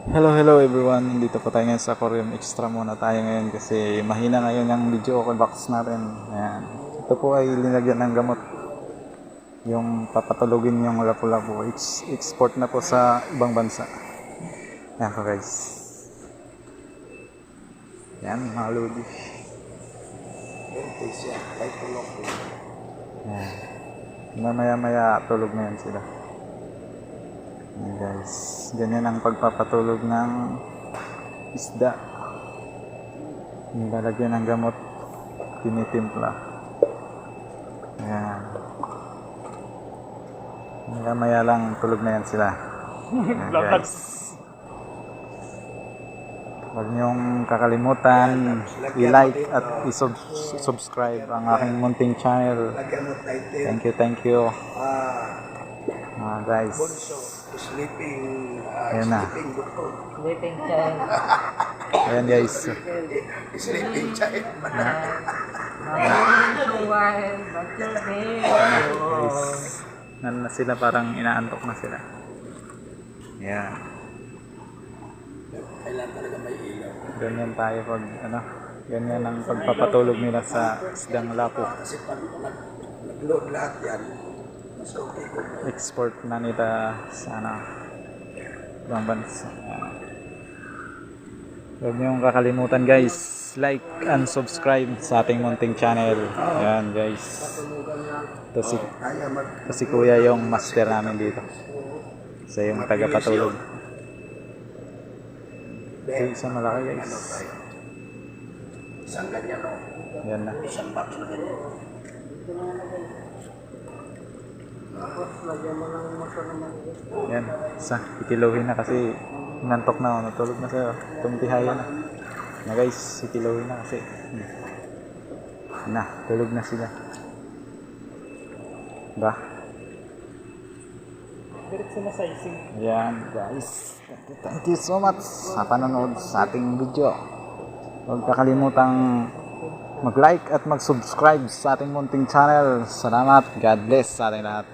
Hello everyone. Dito po tayo ngayon sa aquarium. Extra muna tayo ngayon kasi mahina ngayon yung video okay box natin. Ayan. Ito po ay linagyan ng gamot. Yung papatulugin yung lapu-lapu. Export na po sa ibang bansa. Ayan po guys. Ayan mga lodi. Ayan. Mamaya tulog na yan sila. Ayan guys, ganyan ang pagpapatulog ng isda. Nilalagyan ng gamot, tinitimpla. Ayan. Maya lang tulog na yan sila. Ayan guys. Huwag niyong kakalimutan i-like at i-subscribe ang aking munting channel. Thank you. Guys. Sleeping Ayan na. Sleeping child. Ayan guys. Sleeping child. Wild, but you're Guys. Na sila, parang inaantok na sila. Ayan. Kailan talaga may ilaw. Ganyan tayo pag ganyan ang pagpapatulog nila sa isdang lapo. Kasi pag nag-load lahat yan, mas okay ko. Export na nila sa ibang bansa. Huwag niyong kakalimutan guys, like and subscribe sa ating munting channel. Ayan guys. Ito si kuya yung master namin dito. Siya yung tagapatulog. Ito isang malaki guys. Isang ganyan o. Yan na. Isang box na ganyan. Yan. Isa. Ikiluhin na kasi nantok na. Natulog na siya. Tumitihayan na. Na guys, ikiluhin na kasi. Tulog na sila. Ba? Yan guys. Thank you so much sa panonood sa ating video. Huwag kakalimutang mag-like at mag-subscribe sa ating munting channel. Salamat. God bless sa ating lahat.